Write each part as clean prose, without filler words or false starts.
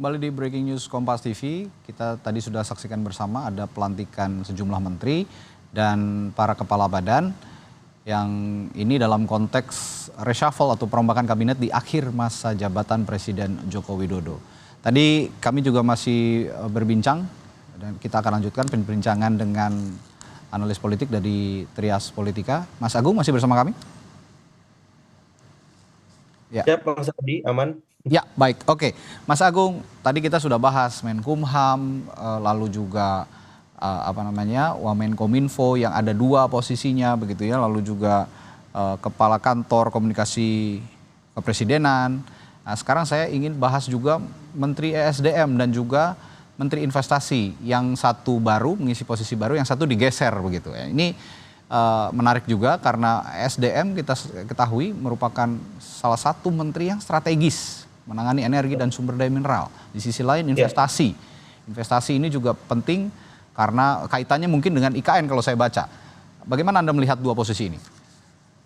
Kembali di Breaking News Kompas TV, kita tadi sudah saksikan bersama ada pelantikan sejumlah menteri dan para kepala badan yang ini dalam konteks reshuffle atau perombakan kabinet di akhir masa jabatan Presiden Joko Widodo. Tadi kami juga masih berbincang dan kita akan lanjutkan perbincangan dengan analis politik dari Trias Politika. Mas Agung masih bersama kami? Ya, Mas Adi, aman. Ya, baik. Oke. Mas Agung, tadi kita sudah bahas Menkumham, lalu juga Wamenkominfo yang ada dua posisinya begitu ya, lalu juga Kepala Kantor Komunikasi Kepresidenan. Nah, sekarang saya ingin bahas juga Menteri ESDM dan juga Menteri Investasi, yang satu baru mengisi posisi baru, yang satu digeser begitu ya. Ini menarik juga karena ESDM kita ketahui merupakan salah satu menteri yang strategis menangani energi dan sumber daya mineral. Di sisi lain investasi. Investasi ini juga penting karena kaitannya mungkin dengan IKN kalau saya baca. Bagaimana Anda melihat dua posisi ini?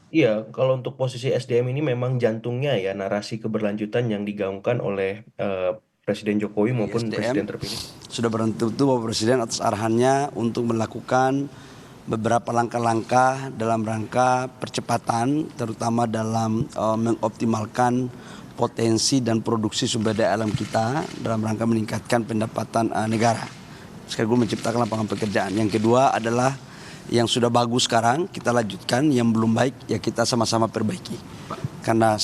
Iya, kalau untuk posisi SDM ini memang jantungnya ya narasi keberlanjutan yang digaungkan oleh Presiden Jokowi maupun Presiden terpilih. Sudah bertentu Bapak Presiden atas arahannya untuk melakukan beberapa langkah-langkah dalam rangka percepatan, terutama dalam mengoptimalkan potensi dan produksi sumber daya alam kita dalam rangka meningkatkan pendapatan negara. Sekaligus menciptakan lapangan pekerjaan. Yang kedua adalah yang sudah bagus sekarang kita lanjutkan, yang belum baik ya kita sama-sama perbaiki. Karena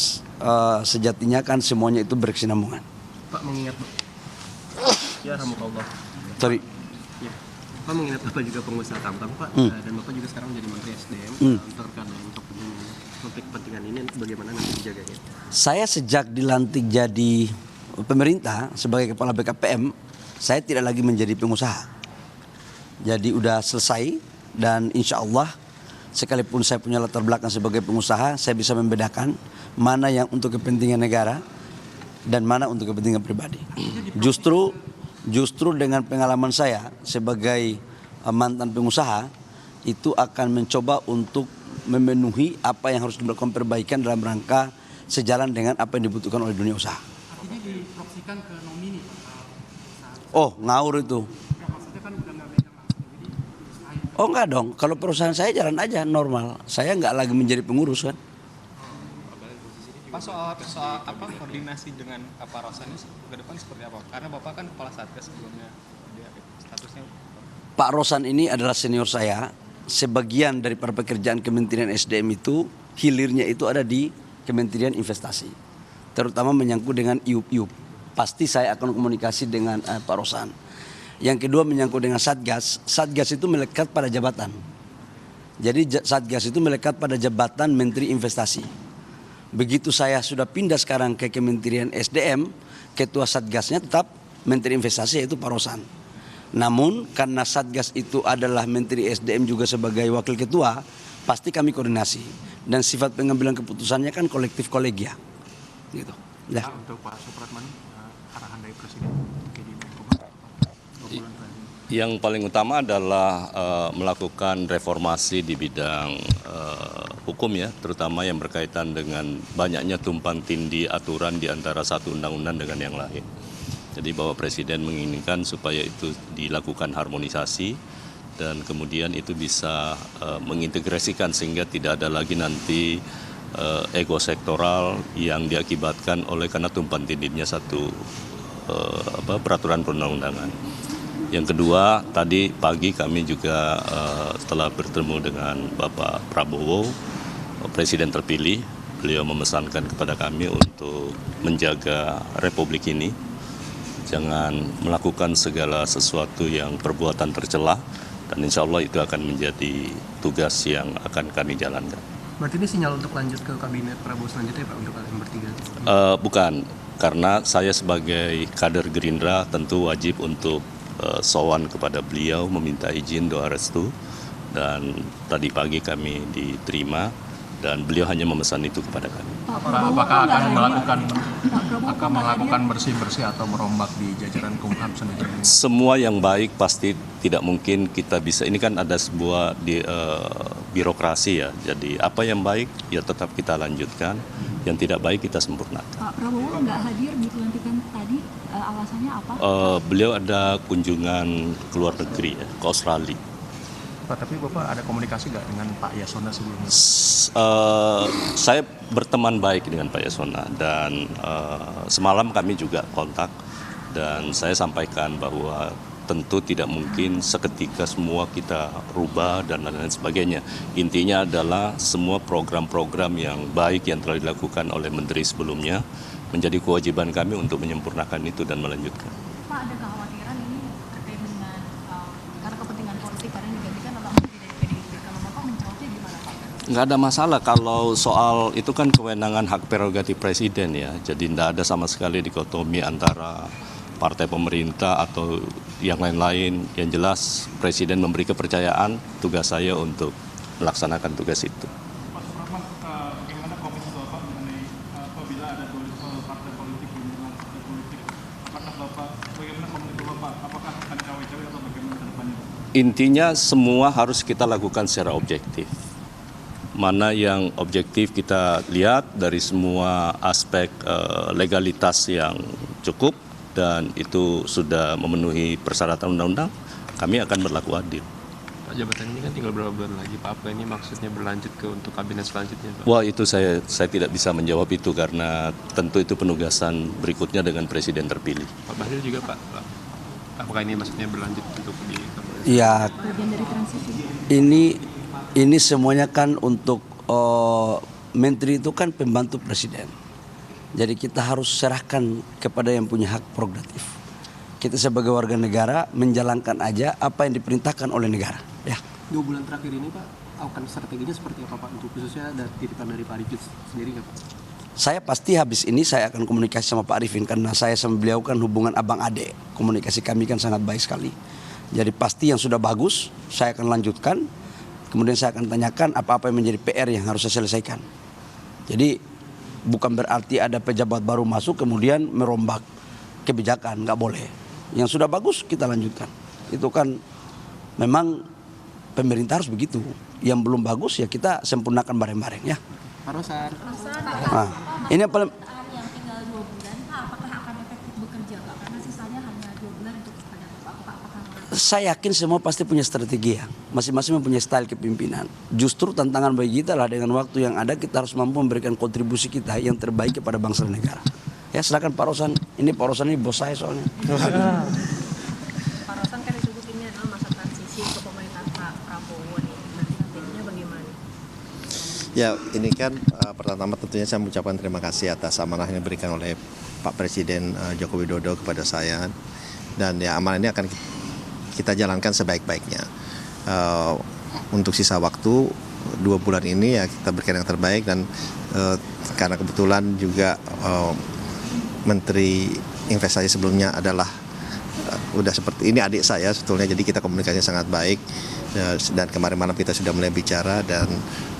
sejatinya kan semuanya itu berkesinambungan. Pak mengingat ya rahmatullah. Sorry. Ya. Pak mengingat Bapak juga pengusaha tambang Pak, dan Bapak juga sekarang menjadi Menteri SDM. Untuk kepentingan ini bagaimana nanti dijaganya? Saya sejak dilantik jadi pemerintah sebagai kepala BKPM, saya tidak lagi menjadi pengusaha. Jadi udah selesai dan insya Allah sekalipun saya punya latar belakang sebagai pengusaha, saya bisa membedakan mana yang untuk kepentingan negara dan mana untuk kepentingan pribadi. Justru dengan pengalaman saya sebagai mantan pengusaha itu akan mencoba untuk memenuhi apa yang harus dilakukan perbaikan dalam rangka sejalan dengan apa yang dibutuhkan oleh dunia usaha. Artinya diproksikan ke nomini Pak? Oh, ngawur itu. Ya, maksudnya kan udah nggak megang langsung, jadi Oh enggak dong, kalau perusahaan saya jalan aja normal. Saya nggak lagi menjadi pengurus kan. Pak, soal koordinasi dengan Pak Rosan ini ke depan seperti apa? Karena Bapak kan kepala Satgas sebelumnya, statusnya. Pak Rosan ini adalah senior saya. Sebagian dari pekerjaan Kementerian SDM itu hilirnya itu ada di Kementerian Investasi, terutama menyangkut dengan IUP. Pasti saya akan komunikasi dengan Pak Rosan. Yang kedua menyangkut dengan Satgas. Satgas itu melekat pada jabatan. Jadi Satgas itu melekat pada jabatan Menteri Investasi. Begitu saya sudah pindah sekarang ke Kementerian SDM, ketua Satgasnya tetap Menteri Investasi yaitu Pak Rosan. Namun karena Satgas itu adalah Menteri SDM juga sebagai wakil ketua, pasti kami koordinasi. Dan sifat pengambilan keputusannya kan kolektif kolegia. Gitu. Ya. Untuk Pak Supratman, arahan dari Presiden yang paling utama adalah melakukan reformasi di bidang hukum ya, terutama yang berkaitan dengan banyaknya tumpang tindih aturan di antara satu undang-undang dengan yang lain. Jadi Bapak Presiden menginginkan supaya itu dilakukan harmonisasi dan kemudian itu bisa mengintegrasikan sehingga tidak ada lagi nanti ego sektoral yang diakibatkan oleh karena tumpang tindihnya satu peraturan perundang-undangan. Yang kedua, tadi pagi kami juga setelah bertemu dengan Bapak Prabowo, Presiden terpilih, beliau memesankan kepada kami untuk menjaga Republik ini. Jangan melakukan segala sesuatu yang perbuatan tercela dan insya Allah itu akan menjadi tugas yang akan kami jalankan. Berarti ini sinyal untuk lanjut ke kabinet Prabowo selanjutnya Pak untuk kalian bertiga? Bukan, karena saya sebagai kader Gerindra tentu wajib untuk sowan kepada beliau meminta izin doa restu dan tadi pagi kami diterima dan beliau hanya memesan itu kepada kami. Apakah akan melakukan bersih-bersih atau merombak di jajaran Kumham sendiri? Semua yang baik pasti tidak mungkin kita bisa, ini kan ada sebuah birokrasi ya, jadi apa yang baik ya tetap kita lanjutkan, yang tidak baik kita sempurnakan. Pak Prabowo nggak hadir di pelantikan tadi, alasannya apa? Beliau ada kunjungan ke luar negeri ya, ke Australia. Pak, tapi Bapak ada komunikasi nggak dengan Pak Yasona sebelumnya? Saya berteman baik dengan Pak Yasona dan semalam kami juga kontak dan saya sampaikan bahwa tentu tidak mungkin seketika semua kita rubah dan lain-lain sebagainya. Intinya adalah semua program-program yang baik yang telah dilakukan oleh menteri sebelumnya menjadi kewajiban kami untuk menyempurnakan itu dan melanjutkan. Pak, ada kekhawatiran ini terkait dengan karena kepentingan politik karena digantikan oleh menteri dari PDIP. Kalau Bapak menjawabnya gimana, Pak? Nggak ada masalah kalau soal itu kan kewenangan hak prerogatif presiden ya. Jadi tidak ada sama sekali dikotomi antara partai pemerintah atau yang lain-lain. Yang jelas presiden memberi kepercayaan, tugas saya untuk melaksanakan tugas itu. Pak Supratman, bagaimana komentar Bapak mengenai apabila ada dualisme partai politik dengan partai politik? Apakah Bapak, bagaimana komentar Bapak? Apakah akan cawe-cawe atau bagaimana ke depannya? Intinya semua harus kita lakukan secara objektif. Mana yang objektif kita lihat dari semua aspek legalitas yang cukup dan itu sudah memenuhi persyaratan undang-undang, kami akan berlaku adil. Pak, jabatan ini kan tinggal berapa bulan lagi, Pak? Apa ini maksudnya berlanjut ke untuk kabinet selanjutnya, Pak? Wah, itu saya tidak bisa menjawab itu karena tentu itu penugasan berikutnya dengan presiden terpilih. Pak Bahlil juga, Pak. Apakah ini maksudnya berlanjut untuk di kabinet? Ya, Bagian dari transisi. ini semuanya kan untuk menteri itu kan pembantu presiden. Jadi kita harus serahkan kepada yang punya hak prerogatif. Kita sebagai warga negara menjalankan aja apa yang diperintahkan oleh negara. Ya. 2 bulan terakhir ini Pak, akan strateginya seperti apa Pak? Untuk khususnya ada titipan dari Pak Arifin sendiri nggak Pak? Saya pasti habis ini saya akan komunikasi sama Pak Arifin karena saya sama beliau kan hubungan abang ade. Komunikasi kami kan sangat baik sekali. Jadi pasti yang sudah bagus saya akan lanjutkan. Kemudian saya akan tanyakan apa-apa yang menjadi PR yang harus saya selesaikan. Jadi bukan berarti ada pejabat baru masuk kemudian merombak kebijakan, nggak boleh. Yang sudah bagus kita lanjutkan. Itu kan memang pemerintah harus begitu. Yang belum bagus ya kita sempurnakan bareng-bareng ya. Pak Rosan. Nah, ini yang paling Yang tinggal 2 bulan, Pak, apakah akan efektif bekerja, Pak? Karena sisanya hanya 2 bulan untuk pada Bapak. Apakah saya yakin semua pasti punya strategi ya. Masing-masing mempunyai style kepemimpinan. Justru tantangan bagi kita lah dengan waktu yang ada kita harus mampu memberikan kontribusi kita yang terbaik kepada bangsa dan negara. Ya silakan Pak Rosan. Ini Pak Rosan ini bos saya soalnya. Pak Rosan kan disebut ini adalah masa transisi ke pemerintahan Pak Prabowo nih. Nantinya bagaimana? Ya ini kan pertama tentunya saya mengucapkan terima kasih atas amanah yang diberikan oleh Pak Presiden Joko Widodo kepada saya. Dan ya amanah ini akan kita jalankan sebaik-baiknya. Untuk sisa waktu 2 bulan ini ya kita berikan yang terbaik dan karena kebetulan juga Menteri Investasi sebelumnya adalah udah seperti ini adik saya sebetulnya, jadi kita komunikasinya sangat baik dan kemarin malam kita sudah mulai bicara dan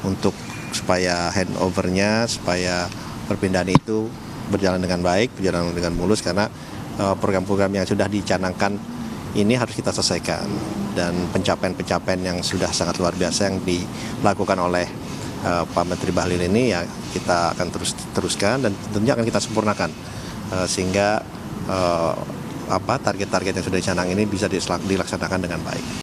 untuk supaya handovernya, supaya perpindahan itu berjalan dengan baik, berjalan dengan mulus karena program-program yang sudah dicanangkan ini harus kita selesaikan dan pencapaian-pencapaian yang sudah sangat luar biasa yang dilakukan oleh Pak Menteri Bahlil ini ya kita akan teruskan dan tentunya akan kita sempurnakan sehingga target-target yang sudah dicanang ini bisa dilaksanakan dengan baik.